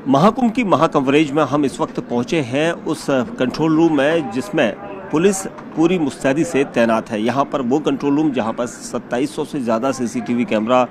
महाकुंभ की महाकवरेज में हम इस वक्त पहुंचे हैं उस कंट्रोल रूम में जिसमें पुलिस पूरी मुस्तैदी से तैनात है। यहाँ पर वो कंट्रोल रूम जहाँ पर 2700 से ज़्यादा सीसीटीवी कैमरा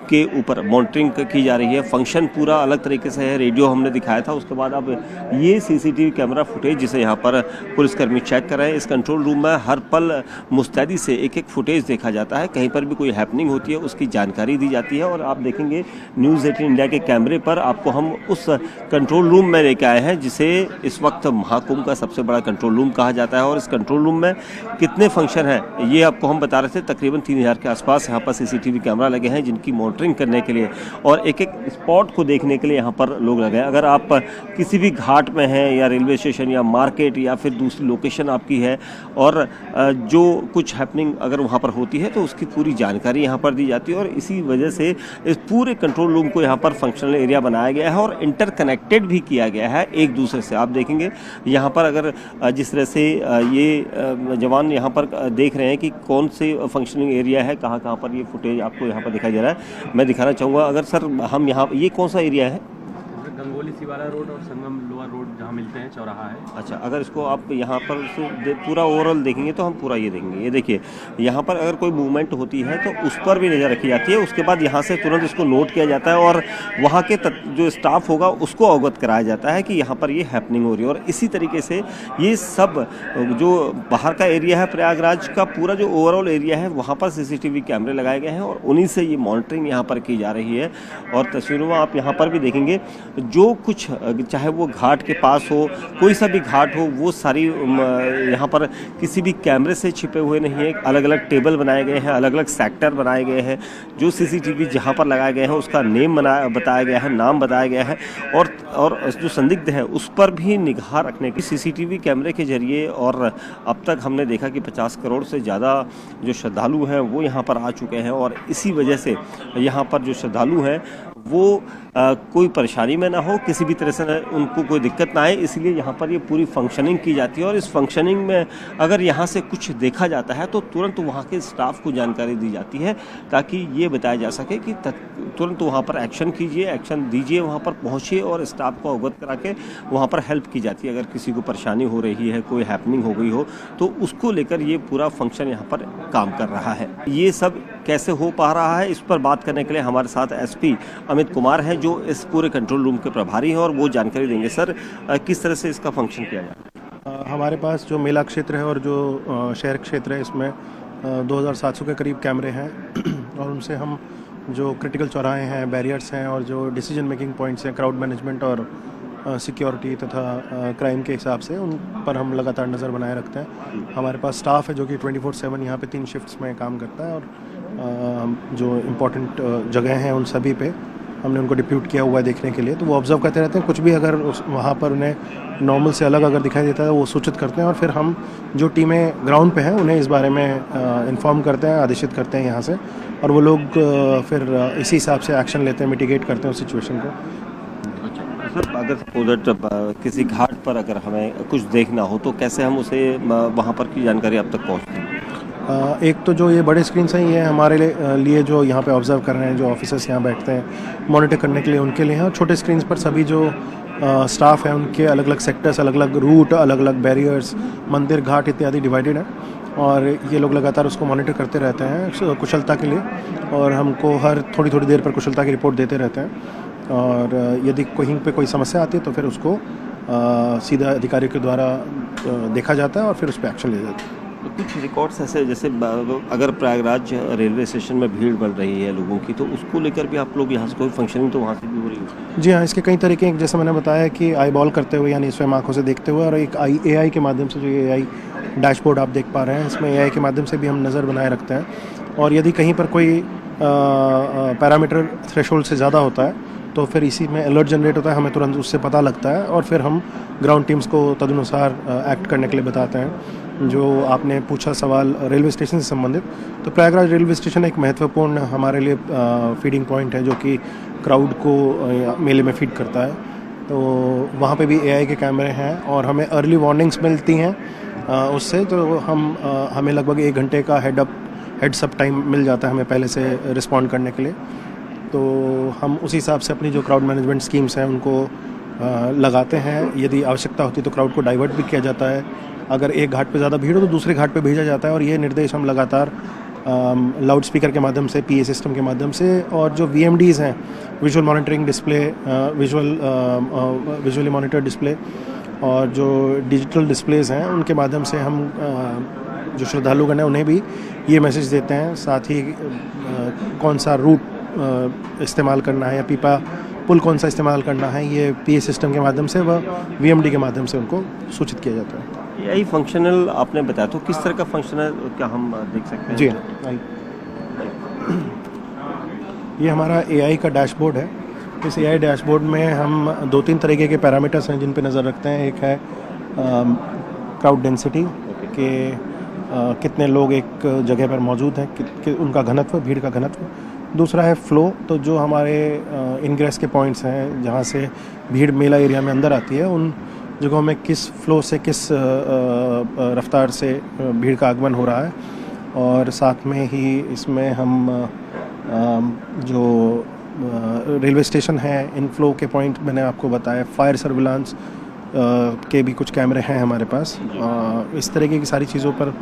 के ऊपर मॉनिटरिंग की जा रही है। फंक्शन पूरा अलग तरीके से है। रेडियो हमने दिखाया था, उसके बाद अब ये सीसीटीवी कैमरा फुटेज जिसे यहाँ पर पुलिसकर्मी चेक कर रहे हैं। इस कंट्रोल रूम में हर पल मुस्तैदी से एक एक फुटेज देखा जाता है। कहीं पर भी कोई हैपनिंग होती है उसकी जानकारी दी जाती है। और आप देखेंगे न्यूज़ 18 इंडिया के कैमरे पर आपको हम उस कंट्रोल रूम में लेके आए हैं जिसे इस वक्त महाकुंभ का सबसे बड़ा कंट्रोल रूम कहा जाता है। और इस कंट्रोल रूम में कितने फंक्शन हैं ये आपको हम बता रहे थे। तकरीबन 3000 के आसपास यहाँ पर सीसीटीवी कैमरा लगे हैं जिनकी मॉनिटरिंग करने के लिए और एक एक स्पॉट को देखने के लिए यहाँ पर लोग लगे हैं। अगर आप किसी भी घाट में हैं या रेलवे स्टेशन या मार्केट या फिर दूसरी लोकेशन आपकी है और जो कुछ हैपनिंग अगर वहाँ पर होती है तो उसकी पूरी जानकारी यहाँ पर दी जाती है। और इसी वजह से इस पूरे कंट्रोल रूम को यहाँ पर फंक्शनल एरिया बनाया गया है और इंटरकनेक्टेड भी किया गया है एक दूसरे से। आप देखेंगे यहाँ पर अगर जिस तरह से ये जवान यहाँ पर देख रहे हैं कि कौन से फंक्शनिंग एरिया है, कहाँ कहाँ पर ये फुटेज आपको यहाँ पर दिखाई दे रहा है। मैं दिखाना चाहूँगा अगर सर हम यहाँ, ये कौन सा एरिया है? गंगोली सिवाला रोड और संगम लोअर रोड जहाँ मिलते हैं चौराहा है। अच्छा, अगर इसको आप यहाँ पर से पूरा ओवरऑल देखेंगे तो हम पूरा ये देखेंगे। ये देखिए यहाँ पर अगर कोई मूवमेंट होती है तो उस पर भी नज़र रखी जाती है। उसके बाद यहाँ से तुरंत इसको नोट किया जाता है और वहाँ के जो स्टाफ होगा उसको अवगत कराया जाता है कि यहाँ पर ये हैपनिंग हो रही है। और इसी तरीके से ये सब जो बाहर का एरिया है प्रयागराज का, पूरा जो ओवरऑल एरिया है वहाँ पर सीसीटीवी कैमरे लगाए गए हैं और उन्हीं से ये मॉनिटरिंग यहाँ पर की जा रही है। और तस्वीरों में आप यहाँ पर भी देखेंगे जो कुछ, चाहे वो घाट के पास हो, कोई सा भी घाट हो, वो सारी यहाँ पर किसी भी कैमरे से छिपे हुए नहीं है। अलग अलग टेबल बनाए गए हैं, अलग अलग सेक्टर बनाए गए हैं। जो सीसीटीवी जहाँ पर लगाए गए हैं उसका नेम बताया गया है, नाम बताया गया है और जो संदिग्ध है उस पर भी निगाह रखने की सीसीटीवी कैमरे के जरिए। और अब तक हमने देखा कि 50 करोड़ से ज़्यादा जो श्रद्धालु हैं वो यहाँ पर आ चुके हैं। और इसी वजह से यहाँ पर जो श्रद्धालु हैं वो कोई परेशानी में ना हो, किसी भी तरह से उनको कोई दिक्कत ना आए, इसलिए यहाँ पर ये पूरी फंक्शनिंग की जाती है। और इस फंक्शनिंग में अगर यहाँ से कुछ देखा जाता है तो तुरंत वहाँ के स्टाफ को जानकारी दी जाती है ताकि ये बताया जा सके कि तुरंत वहाँ पर एक्शन कीजिए, एक्शन दीजिए, वहाँ पर पहुँचिए और स्टाफ को अवगत करा के वहाँ पर हेल्प की जाती है। अगर किसी को परेशानी हो रही है, कोई हैपनिंग हो गई हो तो उसको लेकर ये पूरा फंक्शन यहाँ पर काम कर रहा है। ये सब कैसे हो पा रहा है इस पर बात करने के लिए हमारे साथ एसपी अमित कुमार हैं जो इस पूरे कंट्रोल रूम के प्रभारी हैं और वो जानकारी देंगे। सर, किस तरह से इसका फंक्शन किया जाए? हमारे पास जो मेला क्षेत्र है और जो शहर क्षेत्र है इसमें 2700 के करीब कैमरे हैं और उनसे हम जो क्रिटिकल चौराहे हैं, बैरियर्स हैं और जो डिसीजन मेकिंग पॉइंट्स हैं, क्राउड मैनेजमेंट और सिक्योरिटी तथा क्राइम के हिसाब से उन पर हम लगातार नज़र बनाए रखते हैं। हमारे पास स्टाफ है जो कि 24/7 यहाँ पे 3 शिफ्ट्स में काम करता है और जो इम्पोर्टेंट जगह हैं उन सभी पे हमने उनको डिप्यूट किया हुआ है देखने के लिए। तो वो ऑब्जर्व करते रहते हैं। कुछ भी अगर वहाँ पर उन्हें नॉर्मल से अलग अगर दिखाई देता है वो सूचित करते हैं और फिर हम जो टीमें ग्राउंड पे हैं उन्हें इस बारे में इन्फॉर्म करते हैं, आदेशित करते हैं यहाँ से, और वो लोग फिर इसी हिसाब से एक्शन लेते हैं, मिटिगेट करते हैं उस सिचुएशन को। सर, अगर उधर किसी घाट पर अगर हमें कुछ देखना हो तो कैसे हम उसे वहाँ पर की जानकारी अब तक पहुँचती है? एक तो जो ये बड़े स्क्रीन हैं ये हमारे लिए जो यहाँ पे ऑब्जर्व कर रहे हैं, जो ऑफिसर्स यहाँ बैठते हैं मॉनिटर करने के लिए, उनके लिए हैं। और छोटे स्क्रीन पर सभी जो स्टाफ हैं उनके अलग अलग सेक्टर्स, अलग अलग रूट, अलग अलग बैरियर्स, मंदिर, घाट इत्यादि डिवाइडेड है और ये लोग लगातार उसको मॉनिटर करते रहते हैं कुशलता के लिए और हमको हर थोड़ी थोड़ी देर पर कुशलता की रिपोर्ट देते रहते हैं। और यदि कहीं पे कोई समस्या आती है तो फिर उसको सीधा अधिकारियों के द्वारा देखा जाता है और फिर उस पर एक्शन लिया जाता है। तो कुछ रिकॉर्ड्स ऐसे, जैसे अगर प्रयागराज रेलवे स्टेशन में भीड़ बढ़ रही है लोगों की तो उसको लेकर भी आप लोग यहाँ से कोई फंक्शनिंग तो वहाँ से भी हो रही है? जी हाँ, इसके कई तरीके हैं। जैसे मैंने बताया कि आई बॉल करते हुए यानी स्वयं आँखों से देखते हुए, और एक AI के माध्यम से, जो AI डैशबोर्ड आप देख पा रहे हैं, इसमें AI के माध्यम से भी हम नज़र बनाए रखते हैं। और यदि कहीं पर कोई पैरामीटर थ्रेशोल्ड से ज़्यादा होता है तो फिर इसी में अलर्ट जनरेट होता है, हमें तुरंत उससे पता लगता है और फिर हम ग्राउंड टीम्स को तदनुसार एक्ट करने के लिए बताते हैं। जो आपने पूछा सवाल रेलवे स्टेशन से संबंधित, तो प्रयागराज रेलवे स्टेशन एक महत्वपूर्ण हमारे लिए फीडिंग पॉइंट है जो कि क्राउड को मेले में फीड करता है। तो वहाँ पे भी AI के कैमरे हैं और हमें अर्ली वार्निंग्स मिलती हैं उससे, तो हमें लगभग 1 घंटे का हेड्सअप टाइम मिल जाता है हमें पहले से रिस्पॉन्ड करने के लिए। तो हम उसी हिसाब से अपनी जो क्राउड मैनेजमेंट स्कीम्स हैं उनको लगाते हैं। यदि आवश्यकता होती है तो क्राउड को डाइवर्ट भी किया जाता है। अगर एक घाट पे ज़्यादा भीड़ हो तो दूसरे घाट पे भेजा जाता है, और ये निर्देश हम लगातार लाउड स्पीकर के माध्यम से, पीए सिस्टम के माध्यम से, और जो VMDs हैं, visual monitoring display, visually monitor display, और जो डिजिटल डिस्प्लेज हैं उनके माध्यम से हम जो श्रद्धालुगण हैं उन्हें भी ये मैसेज देते हैं। साथ ही कौन सा रूट इस्तेमाल करना है या पीपा पुल कौन सा इस्तेमाल करना है, ये पीए सिस्टम के माध्यम से व VMD के माध्यम से उनको सूचित किया जाता है। AI फंक्शनल आपने बताया, तो किस तरह का फंक्शनल क्या हम देख सकते हैं? जी हाँ, ये हमारा AI का डैशबोर्ड है। इस AI डैशबोर्ड में हम 2-3 तरीके के पैरामीटर्स हैं जिन पे नज़र रखते हैं। एक है क्राउड डेंसिटी, कि कितने लोग एक जगह पर मौजूद हैं, उनका घनत्व, भीड़ का घनत्व। दूसरा है फ़्लो, तो जो हमारे इनग्रेस के पॉइंट्स हैं जहाँ से भीड़ मेला एरिया में अंदर आती है, उन जगहों में किस फ़्लो से, किस रफ्तार से भीड़ का आगमन हो रहा है। और साथ में ही इसमें हम जो रेलवे स्टेशन है, इन फ्लो के पॉइंट मैंने आपको बताया, फायर सर्विलांस के भी कुछ कैमरे हैं हमारे पास। इस तरीके की सारी चीज़ों पर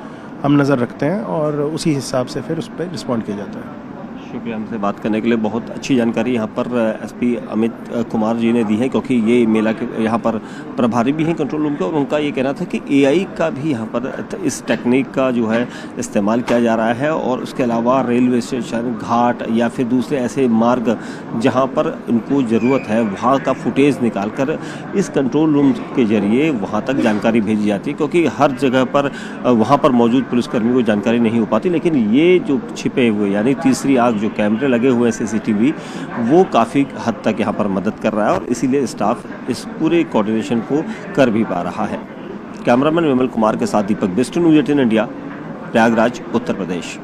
हम नज़र रखते हैं और उसी हिसाब से फिर उस पर रिस्पॉन्ड किया जाता है। शुक्रिया हमसे बात करने के लिए। बहुत अच्छी जानकारी यहाँ पर SP अमित कुमार जी ने दी है, क्योंकि ये मेला के यहाँ पर प्रभारी भी हैं कंट्रोल रूम के, और उनका ये कहना था कि AI का भी यहाँ पर इस टेक्निक का जो है इस्तेमाल किया जा रहा है। और उसके अलावा रेलवे स्टेशन, घाट या फिर दूसरे ऐसे मार्ग जहाँ पर उनको ज़रूरत है, वहाँ का फुटेज निकाल कर इस कंट्रोल रूम के जरिए वहाँ तक जानकारी भेजी जाती है, क्योंकि हर जगह पर वहाँ पर मौजूद पुलिसकर्मी को जानकारी नहीं हो पाती। लेकिन ये जो छिपे हुए यानी तीसरी आग, जो कैमरे लगे हुए हैं CCTV, वो काफ़ी हद तक यहाँ पर मदद कर रहा है, और इसीलिए स्टाफ इस पूरे कोऑर्डिनेशन को कर भी पा रहा है। कैमरामैन विमल कुमार के साथ दीपक बिष्ट, न्यूज़ 18 इंडिया, प्रयागराज, उत्तर प्रदेश।